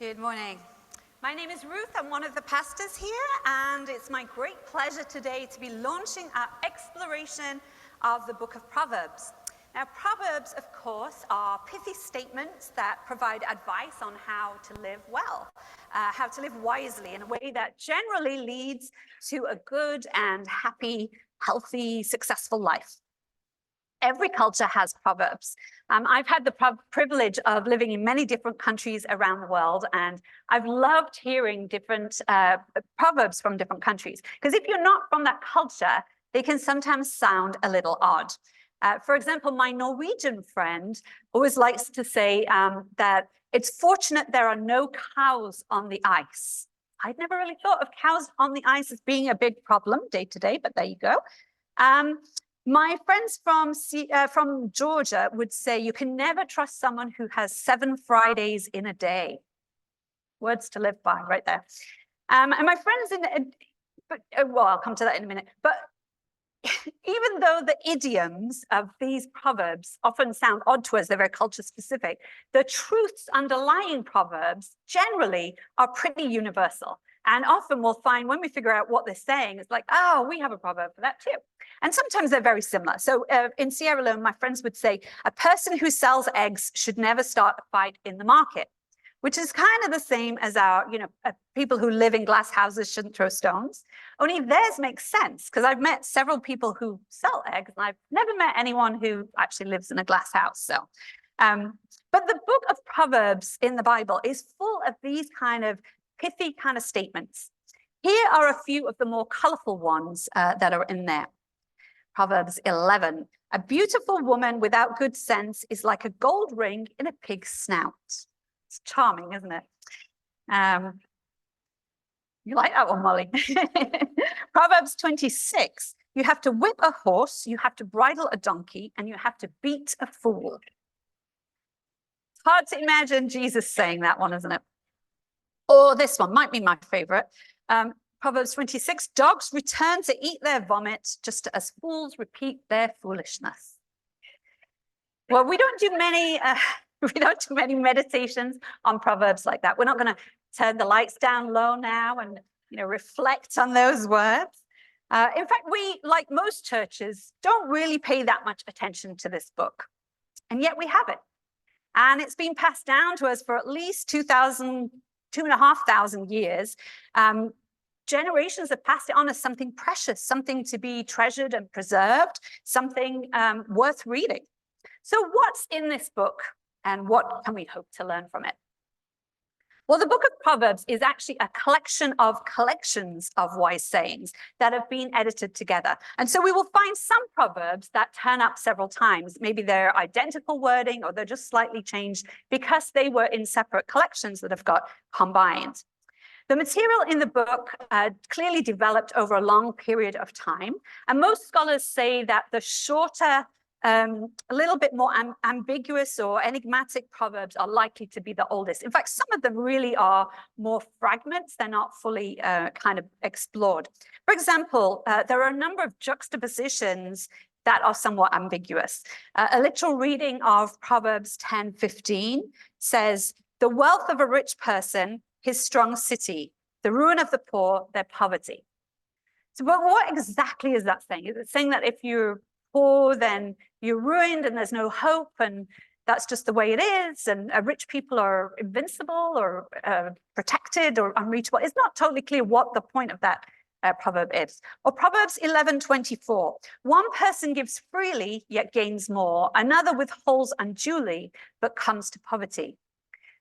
Good morning. My name is Ruth. I'm one of the pastors here, and it's my great pleasure today to be launching our exploration of the Book of Proverbs. Now, Proverbs, of course, are pithy statements that provide advice on how to live well, how to live wisely in a way that generally leads to a good and happy, healthy, successful life. Every culture has proverbs. I've had the privilege of living in many different countries around the world, and I've loved hearing different proverbs from different countries. Because if you're not from that culture, they can sometimes sound a little odd. For example, my Norwegian friend always likes to say that it's fortunate there are no cows on the ice. I'd never really thought of cows on the ice as being a big problem day to day, but there you go. My friends from Georgia would say you can never trust someone who has 7 Fridays in a day. Words to live by right there. And my friends well, I'll come to that in a minute. But even though the idioms of these proverbs often sound odd to us, they're very culture specific, the truths underlying proverbs generally are pretty universal. And often we'll find when we figure out what they're saying, it's like, oh, we have a proverb for that too. And sometimes they're very similar. So in Sierra Leone, my friends would say, a person who sells eggs should never start a fight in the market, which is kind of the same as our, people who live in glass houses shouldn't throw stones. Only theirs makes sense, because I've met several people who sell eggs, and I've never met anyone who actually lives in a glass house. So, but the book of Proverbs in the Bible is full of these kind of pithy kind of statements. Here are a few of the more colorful ones that are in there. Proverbs 11, a beautiful woman without good sense is like a gold ring in a pig's snout. It's charming, isn't it? You like that one, Molly? Proverbs 26, you have to whip a horse, you have to bridle a donkey, and you have to beat a fool. It's hard to imagine Jesus saying that one, isn't it? Or this one might be my favorite. Proverbs 26, dogs return to eat their vomit just as fools repeat their foolishness. Well, we don't do many meditations on Proverbs like that. We're not going to turn the lights down low now and reflect on those words. In fact, we, like most churches, don't really pay that much attention to this book. And yet we have it. And it's been passed down to us for at least 2,500 years. Generations have passed it on as something precious, something to be treasured and preserved, something worth reading. So what's in this book, and what can we hope to learn from it? Well, the book of Proverbs is actually a collection of collections of wise sayings that have been edited together. And so we will find some proverbs that turn up several times. Maybe they're identical wording or they're just slightly changed because they were in separate collections that have got combined. The material in the book clearly developed over a long period of time. And most scholars say that the shorter, a little bit more ambiguous or enigmatic proverbs are likely to be the oldest. In fact, some of them really are more fragments. They're not fully kind of explored. For example, there are a number of juxtapositions that are somewhat ambiguous. A literal reading of Proverbs 10:15 says, the wealth of a rich person, his strong city, the ruin of the poor, their poverty. So, but what exactly is that saying? Is it saying that if you're poor, then you're ruined and there's no hope and that's just the way it is, and rich people are invincible or protected or unreachable? It's not totally clear what the point of that proverb is. Or Proverbs 11:24, one person gives freely yet gains more, another withholds unduly but comes to poverty.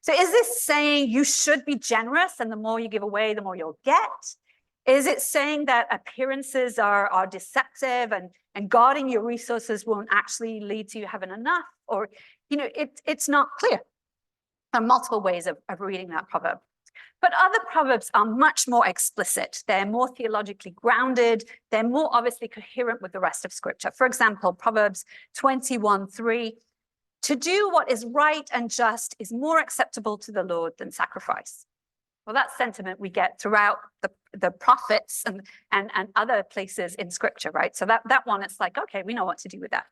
So is this saying you should be generous and the more you give away, the more you'll get? Is it saying that appearances are deceptive and guarding your resources won't actually lead to you having enough? Or, it's not clear. There are multiple ways of reading that proverb. But other proverbs are much more explicit. They're more theologically grounded. They're more obviously coherent with the rest of Scripture. For example, Proverbs 21:3, to do what is right and just is more acceptable to the Lord than sacrifice. Well, that sentiment we get throughout the prophets and other places in Scripture, right? So that one, it's like, okay, we know what to do with that.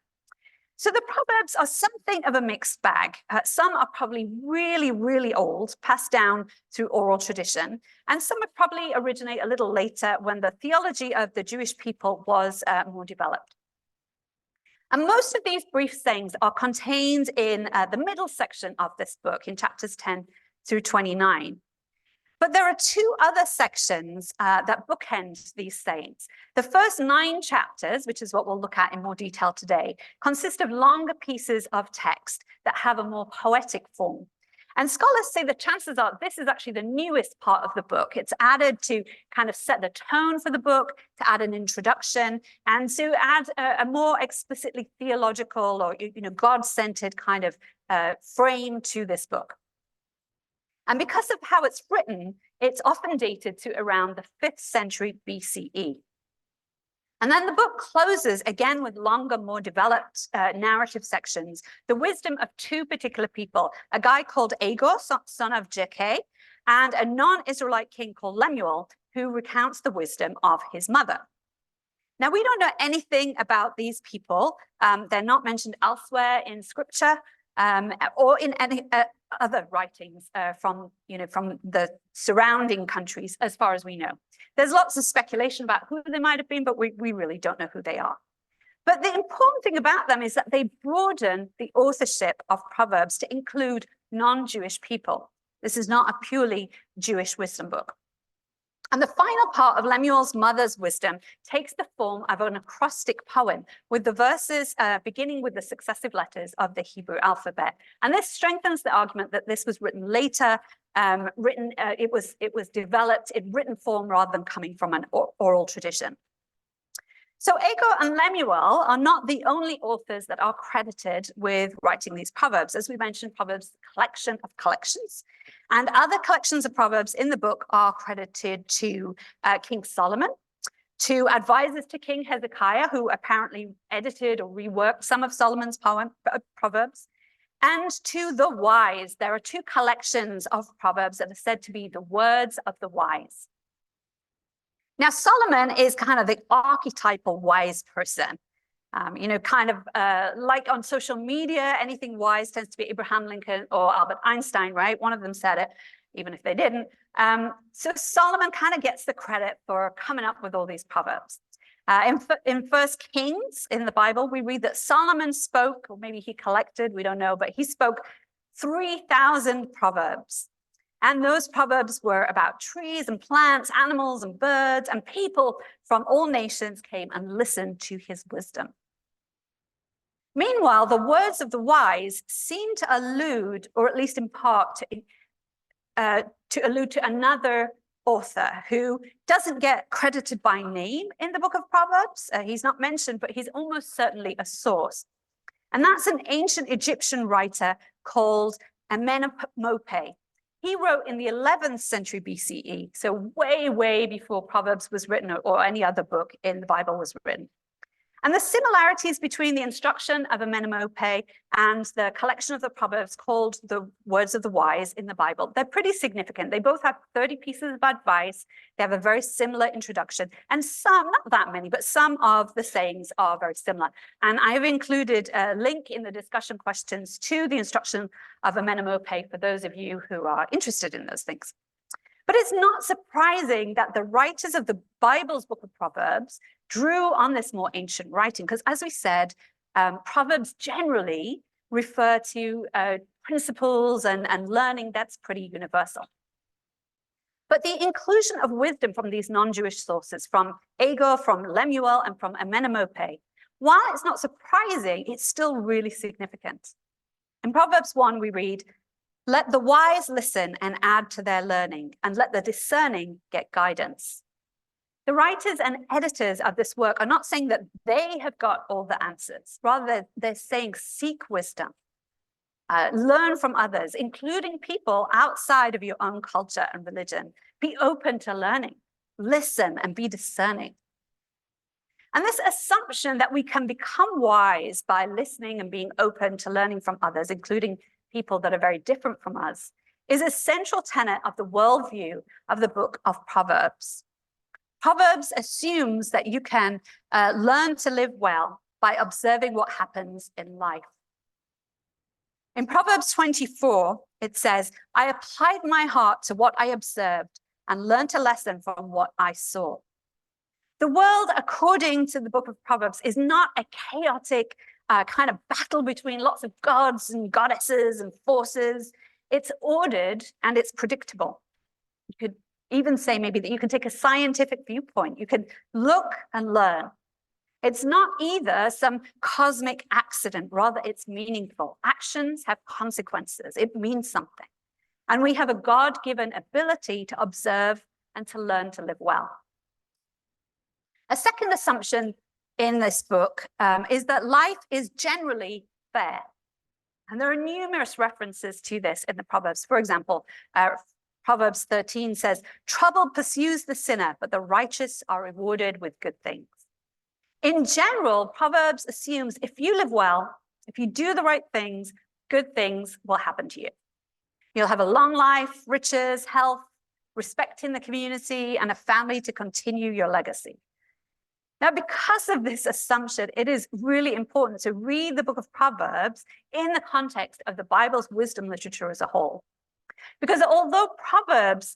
So the Proverbs are something of a mixed bag. Some are probably really, really old, passed down through oral tradition, and some would probably originate a little later when the theology of the Jewish people was more developed. And most of these brief sayings are contained in the middle section of this book, in chapters 10 through 29. But there are two other sections that bookend these sayings. The first 9 chapters, which is what we'll look at in more detail today, consist of longer pieces of text that have a more poetic form. And scholars say the chances are this is actually the newest part of the book. It's added to kind of set the tone for the book, to add an introduction, and to add a more explicitly theological or God-centered kind of frame to this book. And because of how it's written, it's often dated to around the 5th century BCE. And then the book closes again with longer, more developed narrative sections, the wisdom of 2 particular people, a guy called Agur, son of Jakeh, and a non-Israelite king called Lemuel, who recounts the wisdom of his mother. Now, we don't know anything about these people. They're not mentioned elsewhere in scripture or in any other writings from the surrounding countries, as far as we know. There's lots of speculation about who they might have been, but we really don't know who they are. But the important thing about them is that they broaden the authorship of Proverbs to include non-Jewish people. This is not a purely Jewish wisdom book. And the final part of Lemuel's mother's wisdom takes the form of an acrostic poem with the verses beginning with the successive letters of the Hebrew alphabet. And this strengthens the argument that this was written later, it was developed in written form rather than coming from an oral tradition. So Agur and Lemuel are not the only authors that are credited with writing these Proverbs. As we mentioned, Proverbs is a collection of collections. And other collections of Proverbs in the book are credited to King Solomon, to advisors to King Hezekiah, who apparently edited or reworked some of Solomon's Proverbs, and to the wise. There are 2 collections of Proverbs that are said to be the words of the wise. Now, Solomon is kind of the archetypal wise person. Kind of like on social media, anything wise tends to be Abraham Lincoln or Albert Einstein, right? One of them said it, even if they didn't. So Solomon kind of gets the credit for coming up with all these proverbs. In First Kings in the Bible, we read that Solomon spoke, or maybe he collected, we don't know, but he spoke 3,000 proverbs. And those proverbs were about trees and plants, animals and birds, and people from all nations came and listened to his wisdom. Meanwhile, the words of the wise seem to allude, or at least in part, to allude to another author who doesn't get credited by name in the Book of Proverbs. He's not mentioned, but he's almost certainly a source. And that's an ancient Egyptian writer called Amenemope. He wrote in the 11th century BCE, so way, way before Proverbs was written or any other book in the Bible was written. And the similarities between the instruction of Amenemope and the collection of the Proverbs called the Words of the Wise in the Bible, they're pretty significant. They both have 30 pieces of advice. They have a very similar introduction. And some, not that many, but some of the sayings are very similar. And I've included a link in the discussion questions to the instruction of Amenemope for those of you who are interested in those things. But it's not surprising that the writers of the Bible's Book of Proverbs drew on this more ancient writing, because as we said, Proverbs generally refer to principles and learning that's pretty universal. But the inclusion of wisdom from these non-Jewish sources, from Agur, from Lemuel, and from Amenemope, while it's not surprising, it's still really significant. In Proverbs 1, we read, "Let the wise listen and add to their learning, and let the discerning get guidance." The writers and editors of this work are not saying that they have got all the answers. Rather, they're saying seek wisdom, learn from others, including people outside of your own culture and religion. Be open to learning, listen, and be discerning. And this assumption that we can become wise by listening and being open to learning from others, including people that are very different from us, is a central tenet of the worldview of the Book of Proverbs. Proverbs assumes that you can learn to live well by observing what happens in life. In Proverbs 24, it says, I applied my heart to what I observed and learned a lesson from what I saw. The world, according to the book of Proverbs, is not a chaotic kind of battle between lots of gods and goddesses and forces. It's ordered and it's predictable. You could even say maybe that you can take a scientific viewpoint. You can look and learn. It's not either some cosmic accident, rather it's meaningful. Actions have consequences. It means something. And we have a God-given ability to observe and to learn to live well. A second assumption in this book is that life is generally fair. And there are numerous references to this in the Proverbs. For example, Proverbs 13 says, trouble pursues the sinner, but the righteous are rewarded with good things. In general, Proverbs assumes if you live well, if you do the right things, good things will happen to you. You'll have a long life, riches, health, respect in the community, and a family to continue your legacy. Now, because of this assumption, it is really important to read the book of Proverbs in the context of the Bible's wisdom literature as a whole. Because although Proverbs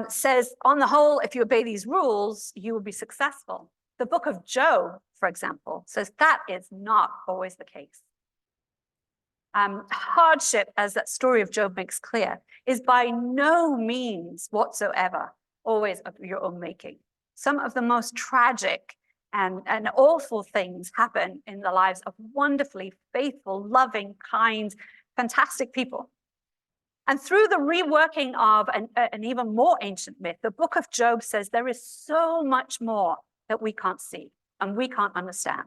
says, on the whole, if you obey these rules, you will be successful, the book of Job, for example, says that is not always the case. Hardship, as that story of Job makes clear, is by no means whatsoever always of your own making. Some of the most tragic and awful things happen in the lives of wonderfully faithful, loving, kind, fantastic people. And through the reworking of an even more ancient myth, the book of Job says there is so much more that we can't see and we can't understand.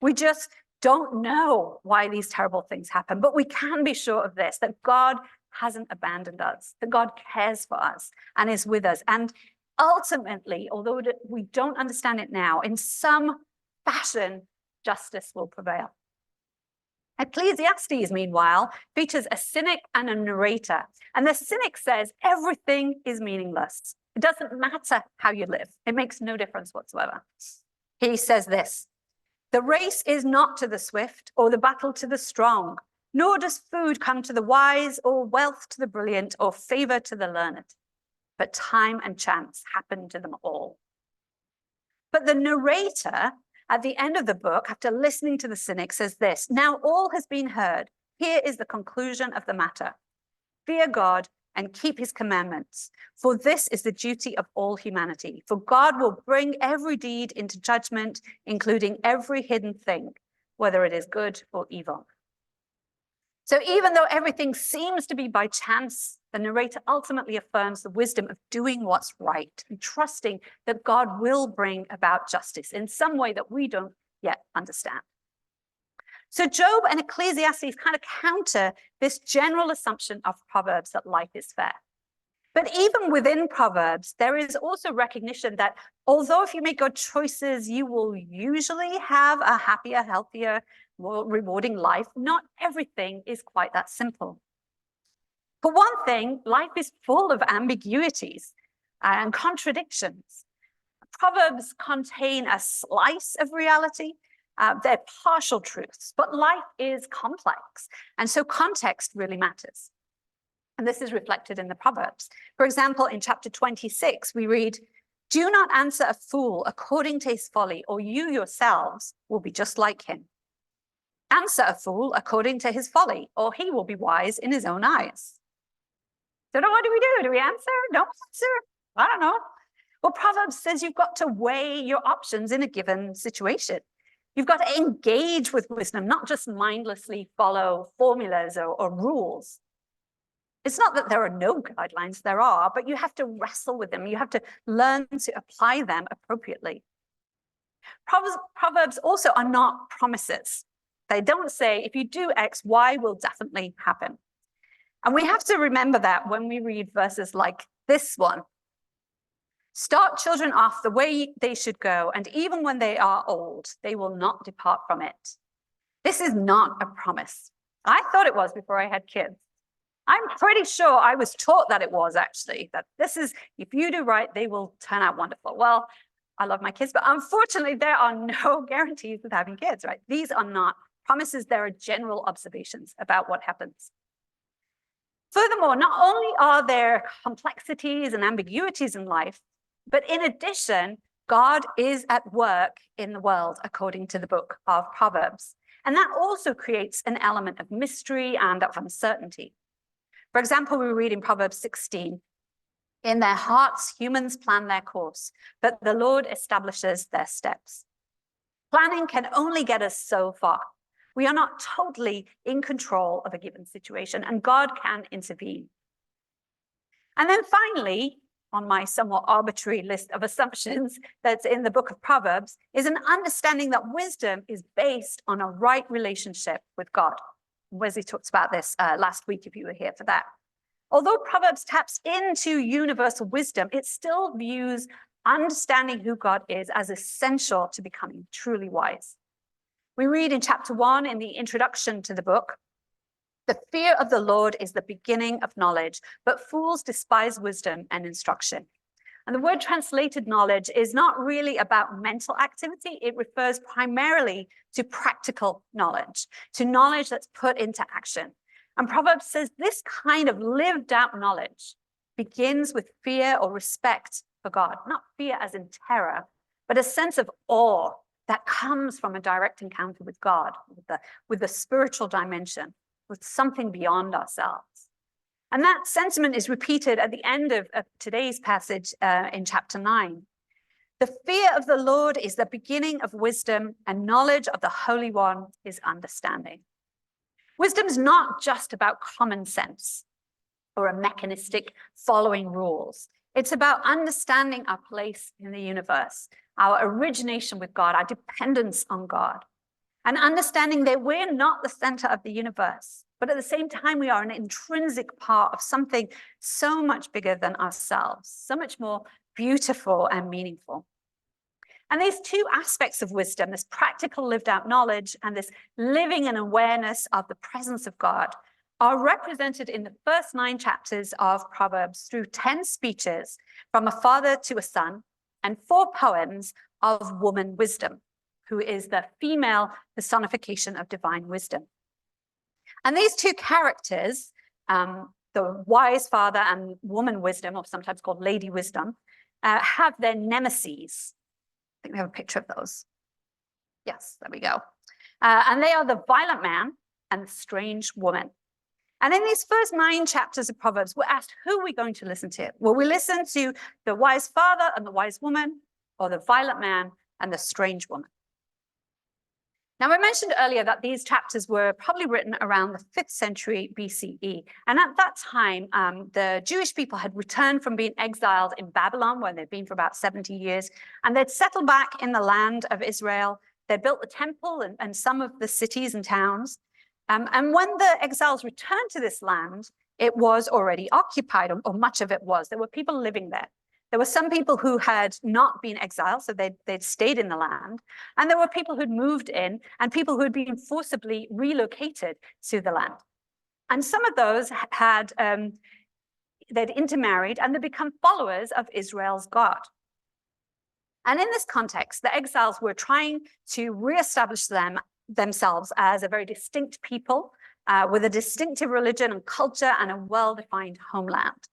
We just don't know why these terrible things happen, but we can be sure of this, that God hasn't abandoned us, that God cares for us and is with us. And ultimately, although we don't understand it now, in some fashion, justice will prevail. Ecclesiastes, meanwhile, features a cynic and a narrator. And the cynic says everything is meaningless. It doesn't matter how you live. It makes no difference whatsoever. He says this, the race is not to the swift or the battle to the strong, nor does food come to the wise or wealth to the brilliant or favor to the learned. But time and chance happen to them all. But the narrator at the end of the book, after listening to the cynic, says this, now all has been heard. Here is the conclusion of the matter. Fear God and keep his commandments, for this is the duty of all humanity. For God will bring every deed into judgment, including every hidden thing, whether it is good or evil. So even though everything seems to be by chance, the narrator ultimately affirms the wisdom of doing what's right and trusting that God will bring about justice in some way that we don't yet understand. So Job and Ecclesiastes kind of counter this general assumption of Proverbs that life is fair. But even within Proverbs, there is also recognition that although if you make good choices, you will usually have a happier, healthier, more rewarding life, not everything is quite that simple. For one thing, life is full of ambiguities and contradictions. Proverbs contain a slice of reality. They're partial truths, but life is complex. And so context really matters. And this is reflected in the Proverbs. For example, in chapter 26, we read, do not answer a fool according to his folly, or you yourselves will be just like him. Answer a fool according to his folly, or he will be wise in his own eyes. So what do we do? Do we answer? Don't answer? I don't know. Well, Proverbs says you've got to weigh your options in a given situation. You've got to engage with wisdom, not just mindlessly follow formulas or rules. It's not that there are no guidelines, there are, but you have to wrestle with them. You have to learn to apply them appropriately. Proverbs also are not promises. They don't say, if you do X, Y will definitely happen. And we have to remember that when we read verses like this one. Start children off the way they should go, and even when they are old, they will not depart from it. This is not a promise. I thought it was before I had kids. I'm pretty sure I was taught that it was actually, that this is, if you do right, they will turn out wonderful. Well, I love my kids, but unfortunately, there are no guarantees with having kids, right? These are not promises. There are general observations about what happens. Furthermore, not only are there complexities and ambiguities in life, but in addition, God is at work in the world, according to the Book of Proverbs. And that also creates an element of mystery and of uncertainty. For example, we read in Proverbs 16, "In their hearts, humans plan their course, but the Lord establishes their steps." Planning can only get us so far. We are not totally in control of a given situation, and God can intervene. And then finally, on my somewhat arbitrary list of assumptions that's in the Book of Proverbs, is an understanding that wisdom is based on a right relationship with God. Wesley talked about this last week, if you were here for that. Although Proverbs taps into universal wisdom, it still views understanding who God is as essential to becoming truly wise. We read in chapter 1 in the introduction to the book, "The fear of the Lord is the beginning of knowledge, but fools despise wisdom and instruction." And the word translated knowledge is not really about mental activity. It refers primarily to practical knowledge, to knowledge that's put into action. And Proverbs says this kind of lived out knowledge begins with fear or respect for God, not fear as in terror, but a sense of awe that comes from a direct encounter with God, with the spiritual dimension, with something beyond ourselves. And that sentiment is repeated at the end of today's passage in chapter 9. "The fear of the Lord is the beginning of wisdom, and knowledge of the Holy One is understanding." Wisdom's not just about common sense or a mechanistic following rules. It's about understanding our place in the universe, our origination with God, our dependence on God, and understanding that we're not the center of the universe, but at the same time, we are an intrinsic part of something so much bigger than ourselves, so much more beautiful and meaningful. And these two aspects of wisdom, this practical lived out knowledge and this living in awareness of the presence of God, are represented in the first 9 chapters of Proverbs through 10 speeches from a father to a son and 4 poems of woman wisdom, who is the female personification of divine wisdom. And these two characters, the wise father and woman wisdom, or sometimes called lady wisdom, have their nemeses. I think we have a picture of those. Yes, there we go. And they are the violent man and the strange woman. And in these first 9 chapters of Proverbs, we're asked, who are we going to listen to? Will we listen to the wise father and the wise woman, or the violent man and the strange woman? Now, I mentioned earlier that these chapters were probably written around the 5th century BCE. And at that time, the Jewish people had returned from being exiled in Babylon, where they'd been for about 70 years. And they'd settled back in the land of Israel. They built the temple and some of the cities and towns. And when the exiles returned to this land, it was already occupied, or much of it was. There were people living there. There were some people who had not been exiled, so they'd stayed in the land. And there were people who'd moved in and people who had been forcibly relocated to the land. And some of those had, they'd intermarried and they'd become followers of Israel's God. And in this context, the exiles were trying to reestablish themselves as a very distinct people with a distinctive religion and culture and a well-defined homeland.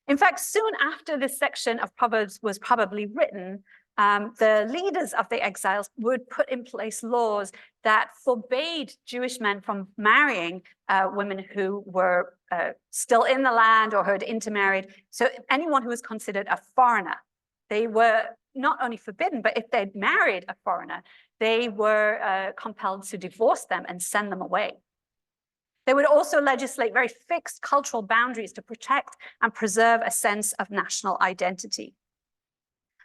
In fact, soon after this section of Proverbs was probably written, the leaders of the exiles would put in place laws that forbade Jewish men from marrying women who were still in the land or who had intermarried. So anyone who was considered a foreigner, they were not only forbidden, but if they'd married a foreigner, they were compelled to divorce them and send them away. They would also legislate very fixed cultural boundaries to protect and preserve a sense of national identity.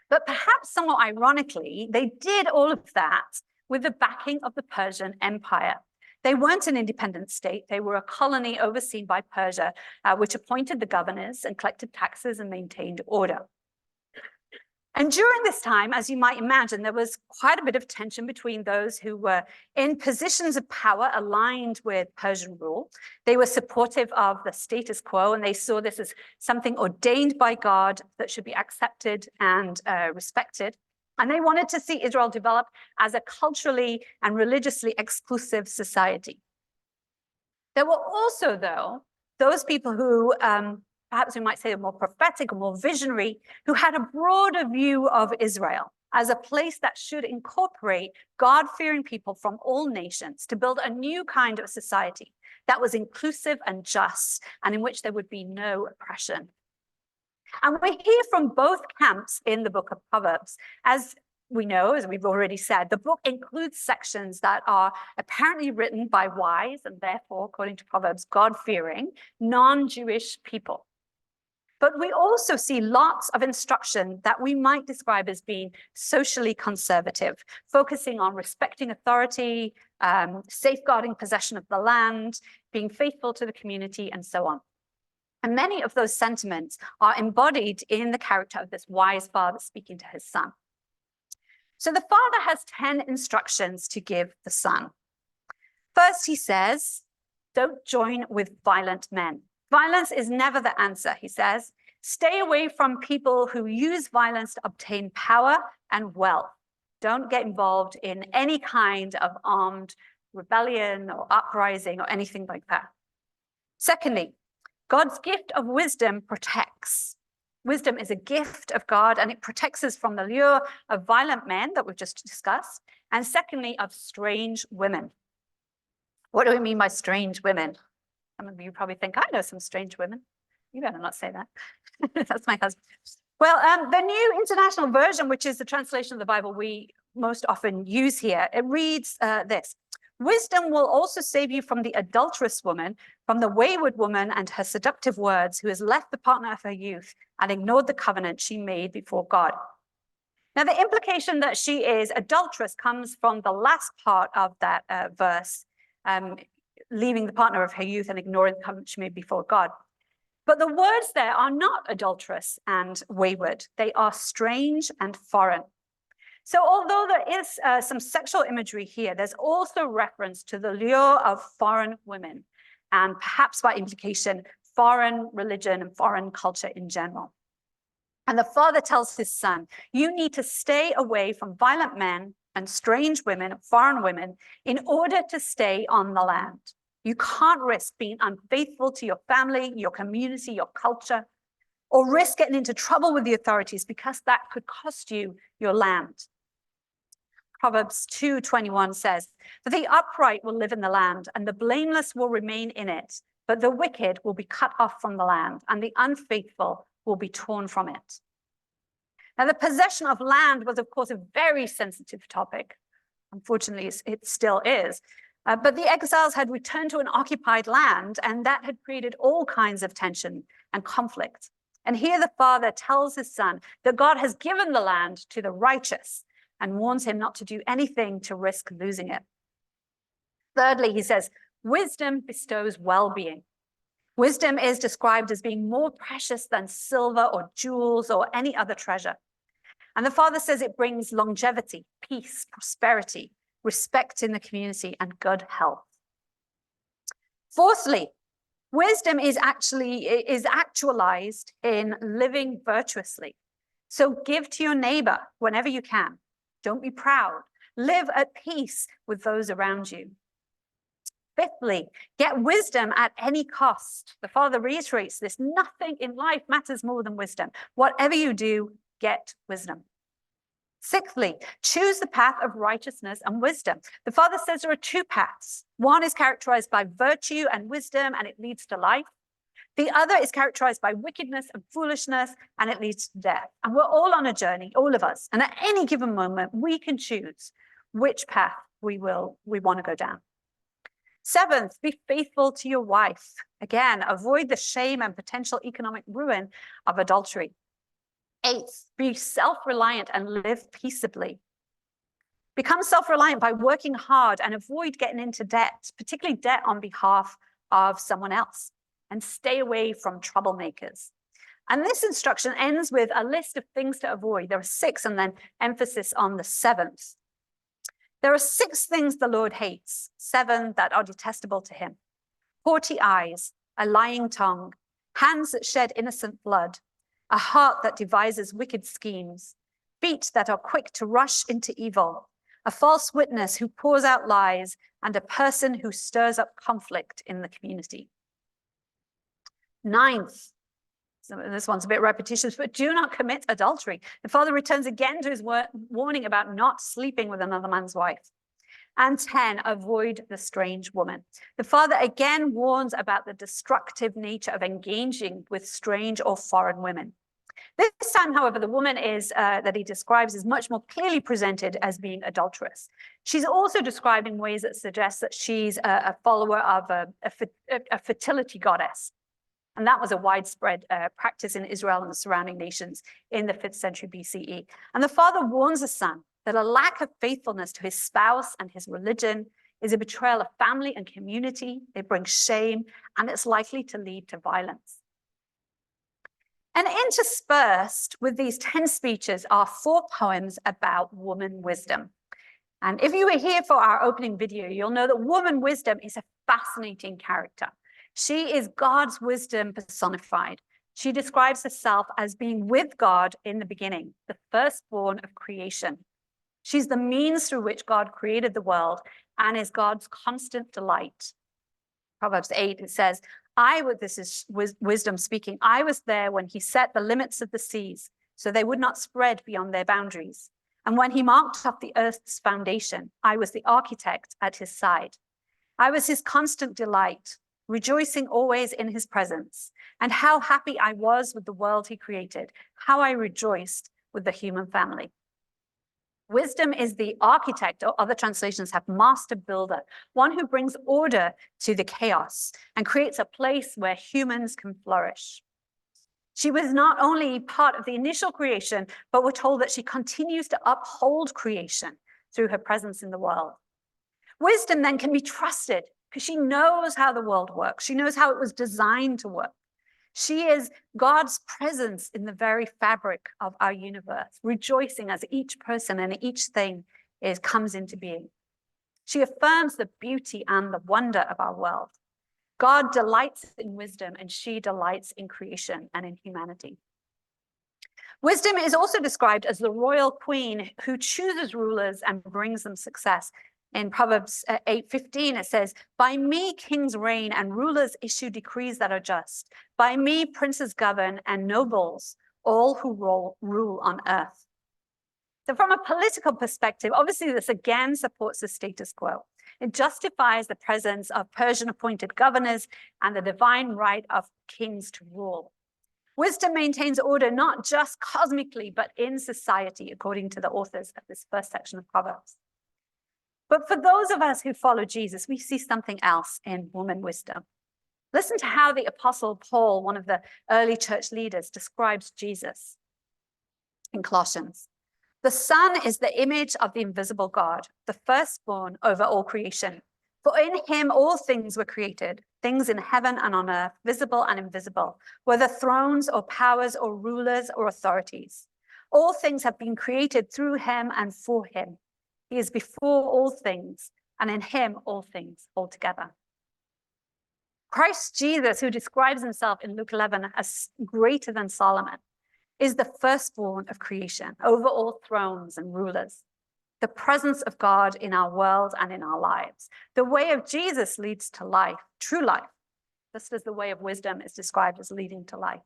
But perhaps somewhat ironically, they did all of that with the backing of the Persian Empire. They weren't an independent state. They were a colony overseen by Persia, which appointed the governors and collected taxes and maintained order. And during this time, as you might imagine, there was quite a bit of tension between those who were in positions of power aligned with Persian rule. They were supportive of the status quo, and they saw this as something ordained by God that should be accepted and respected. And they wanted to see Israel develop as a culturally and religiously exclusive society. There were also, though, those people who, perhaps we might say are more prophetic or more visionary, who had a broader view of Israel as a place that should incorporate God-fearing people from all nations to build a new kind of society that was inclusive and just, and in which there would be no oppression. And we hear from both camps in the book of Proverbs. As we know, as we've already said, the book includes sections that are apparently written by wise and therefore, according to Proverbs, God-fearing, non-Jewish people. But we also see lots of instruction that we might describe as being socially conservative, focusing on respecting authority, safeguarding possession of the land, being faithful to the community, and so on. And many of those sentiments are embodied in the character of this wise father speaking to his son. So the father has 10 instructions to give the son. First, he says, don't join with violent men. Violence is never the answer, he says. Stay away from people who use violence to obtain power and wealth. Don't get involved in any kind of armed rebellion or uprising or anything like that. Secondly, God's gift of wisdom protects. Wisdom is a gift of God, and it protects us from the lure of violent men that we've just discussed, and secondly, of strange women. What do we mean by strange women? Some of you probably think, I know some strange women. You better not say that. That's my husband. Well, the New International Version, which is the translation of the Bible we most often use here, it reads this. Wisdom will also save you from the adulterous woman, from the wayward woman and her seductive words, who has left the partner of her youth and ignored the covenant she made before God. Now, the implication that she is adulterous comes from the last part of that verse, leaving the partner of her youth and ignoring the covenant she made before God. But the words there are not adulterous and wayward. They are strange and foreign. So although there is some sexual imagery here, there's also reference to the lure of foreign women, and perhaps by implication, foreign religion and foreign culture in general. And the father tells his son, you need to stay away from violent men and strange women, foreign women, in order to stay on the land. You can't risk being unfaithful to your family, your community, your culture, or risk getting into trouble with the authorities, because that could cost you your land. Proverbs 2:21 says, "For the upright will live in the land, and the blameless will remain in it, but the wicked will be cut off from the land, and the unfaithful will be torn from it." Now, the possession of land was, of course, a very sensitive topic. Unfortunately, it still is. But the exiles had returned to an occupied land, and that had created all kinds of tension and conflict. And here the father tells his son that God has given the land to the righteous, and warns him not to do anything to risk losing it. Thirdly, he says, wisdom bestows well-being. Wisdom is described as being more precious than silver or jewels or any other treasure. And the father says it brings longevity, peace, prosperity, respect in the community, and good health. Fourthly, wisdom is actualized in living virtuously. So give to your neighbor whenever you can. Don't be proud. Live at peace with those around you. Fifthly, get wisdom at any cost. The father reiterates this. Nothing in life matters more than wisdom. Whatever you do, get wisdom. Sixthly, choose the path of righteousness and wisdom. The father says there are two paths. One is characterized by virtue and wisdom, and it leads to life. The other is characterized by wickedness and foolishness, and it leads to death. And we're all on a journey, all of us. And at any given moment, we can choose which path we want to go down. Seventh, be faithful to your wife. Again, avoid the shame and potential economic ruin of adultery. Eighth, be self-reliant and live peaceably. Become self-reliant by working hard and avoid getting into debt, particularly debt on behalf of someone else. And stay away from troublemakers. And this instruction ends with a list of things to avoid. There are 6, and then emphasis on the 7th. There are 6 things the Lord hates, 7 that are detestable to him. Haughty eyes, a lying tongue, hands that shed innocent blood, a heart that devises wicked schemes, feet that are quick to rush into evil, a false witness who pours out lies, and a person who stirs up conflict in the community. Ninth, so this one's a bit repetitious, but do not commit adultery. The father returns again to his warning about not sleeping with another man's wife. And 10, avoid the strange woman. The father again warns about the destructive nature of engaging with strange or foreign women. This time, however, the woman that he describes is much more clearly presented as being adulterous. She's also described in ways that suggest that she's a follower of a fertility goddess. And that was a widespread practice in Israel and the surrounding nations in the 5th century BCE. And the father warns the son that a lack of faithfulness to his spouse and his religion is a betrayal of family and community. It brings shame, and it's likely to lead to violence. And interspersed with these 10 speeches are 4 poems about woman wisdom. And if you were here for our opening video, you'll know that woman wisdom is a fascinating character. She is God's wisdom personified. She describes herself as being with God in the beginning, the firstborn of creation. She's the means through which God created the world and is God's constant delight. Proverbs 8, it says, this is wisdom speaking, I was there when he set the limits of the seas, so they would not spread beyond their boundaries. And when he marked off the earth's foundation, I was the architect at his side. I was his constant delight, rejoicing always in his presence. And how happy I was with the world he created, how I rejoiced with the human family. Wisdom is the architect, or other translations have master builder, one who brings order to the chaos and creates a place where humans can flourish. She was not only part of the initial creation, but we're told that she continues to uphold creation through her presence in the world. Wisdom then can be trusted because she knows how the world works. She knows how it was designed to work. She is God's presence in the very fabric of our universe, rejoicing as each person and each thing comes into being. She affirms the beauty and the wonder of our world. God delights in wisdom, and she delights in creation and in humanity. Wisdom is also described as the royal queen who chooses rulers and brings them success. In Proverbs 8:15, it says, by me kings reign and rulers issue decrees that are just. By me princes govern and nobles, all who rule on earth. So from a political perspective, obviously this again supports the status quo. It justifies the presence of Persian-appointed governors and the divine right of kings to rule. Wisdom maintains order not just cosmically, but in society, according to the authors of this first section of Proverbs. But for those of us who follow Jesus, we see something else in woman wisdom. Listen to how the Apostle Paul, one of the early church leaders, describes Jesus in Colossians. The Son is the image of the invisible God, the firstborn over all creation. For in him all things were created, things in heaven and on earth, visible and invisible, whether thrones or powers or rulers or authorities. All things have been created through him and for him. He is before all things, and in him all things hold together. Christ Jesus, who describes himself in Luke 11 as greater than Solomon, is the firstborn of creation over all thrones and rulers. The presence of God in our world and in our lives. The way of Jesus leads to life, true life, just as the way of wisdom is described as leading to life.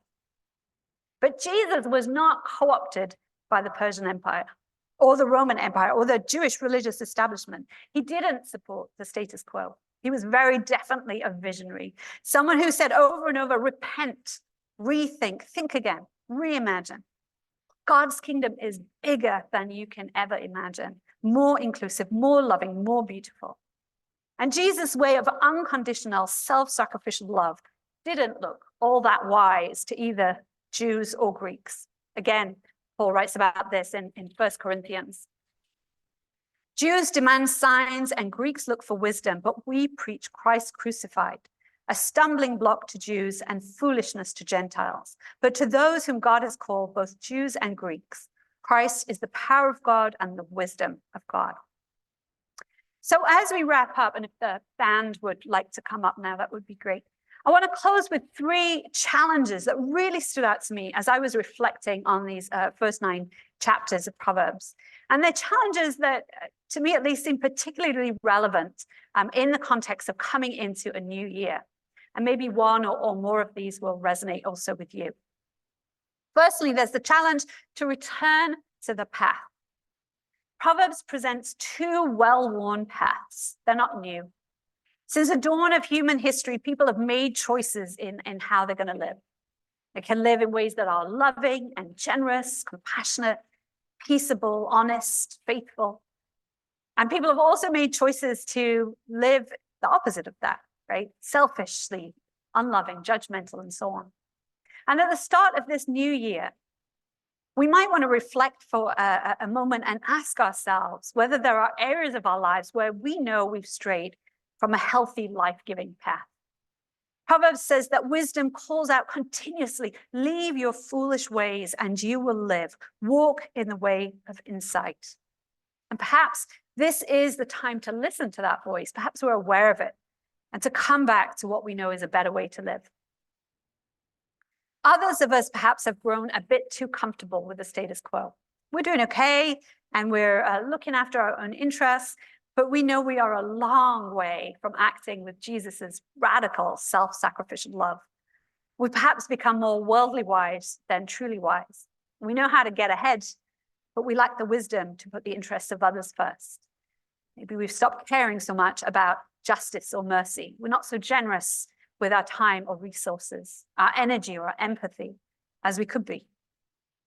But Jesus was not co-opted by the Persian Empire or the Roman Empire or the Jewish religious establishment. He didn't support the status quo. He was very definitely a visionary, someone who said over and over, repent, rethink, think again, reimagine. God's kingdom is bigger than you can ever imagine, more inclusive, more loving, more beautiful. And Jesus' way of unconditional self-sacrificial love didn't look all that wise to either Jews or Greeks. Again, Paul writes about this in 1 Corinthians. Jews demand signs and Greeks look for wisdom, but we preach Christ crucified, a stumbling block to Jews and foolishness to Gentiles. But to those whom God has called, both Jews and Greeks, Christ is the power of God and the wisdom of God. So as we wrap up, and if the band would like to come up now, that would be great. I want to close with 3 challenges that really stood out to me as I was reflecting on these first 9 chapters of Proverbs. And they're challenges that, to me at least, seem particularly relevant in the context of coming into a new year. And maybe one or more of these will resonate also with you. Firstly, there's the challenge to return to the path. Proverbs presents 2 well-worn paths. They're not new. Since the dawn of human history, people have made choices in how they're going to live. They can live in ways that are loving and generous, compassionate, peaceable, honest, faithful. And people have also made choices to live the opposite of that, right? Selfishly, unloving, judgmental, and so on. And at the start of this new year, we might want to reflect for a moment and ask ourselves whether there are areas of our lives where we know we've strayed from a healthy, life-giving path. Proverbs says that wisdom calls out continuously, leave your foolish ways and you will live. Walk in the way of insight. And perhaps this is the time to listen to that voice. Perhaps we're aware of it and to come back to what we know is a better way to live. Others of us perhaps have grown a bit too comfortable with the status quo. We're doing okay and we're looking after our own interests, but we know we are a long way from acting with Jesus's radical self-sacrificial love. We've perhaps become more worldly wise than truly wise. We know how to get ahead, but we lack the wisdom to put the interests of others first. Maybe we've stopped caring so much about justice or mercy. We're not so generous with our time or resources, our energy or our empathy as we could be.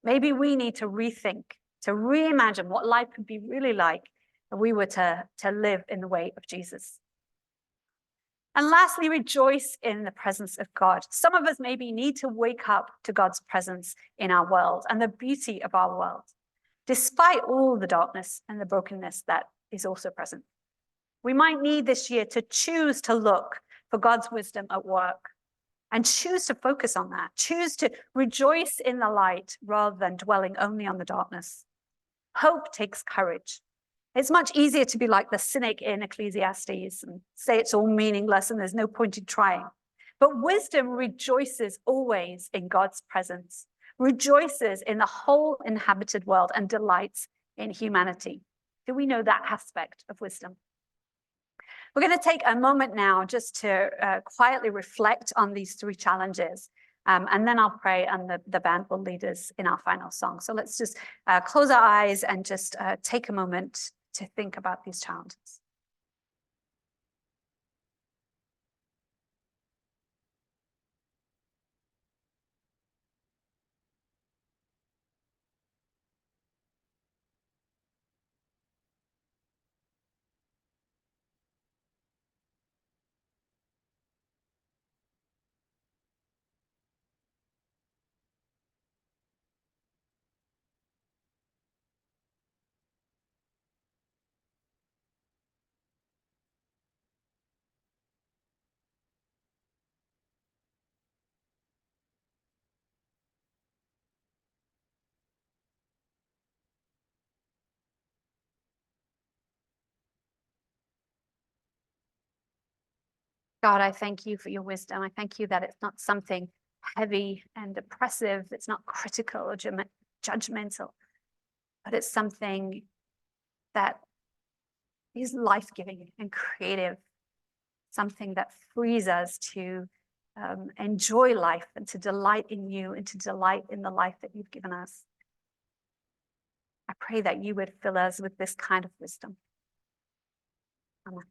Maybe we need to rethink, to reimagine what life could be really like if we were to live in the way of Jesus. And lastly, rejoice in the presence of God. Some of us maybe need to wake up to God's presence in our world and the beauty of our world, despite all the darkness and the brokenness that is also present. We might need this year to choose to look for God's wisdom at work and choose to focus on that. Choose to rejoice in the light rather than dwelling only on the darkness. Hope takes courage. It's much easier to be like the cynic in Ecclesiastes and say it's all meaningless and there's no point in trying. But wisdom rejoices always in God's presence, rejoices in the whole inhabited world and delights in humanity. Do we know that aspect of wisdom? We're going to take a moment now just to quietly reflect on these 3 challenges. And then I'll pray and the band will lead us in our final song. So let's just close our eyes and just take a moment to think about these challenges. God, I thank you for your wisdom. I thank you that it's not something heavy and oppressive. It's not critical or judgmental, but it's something that is life-giving and creative, something that frees us to enjoy life and to delight in you and to delight in the life that you've given us. I pray that you would fill us with this kind of wisdom. Amen.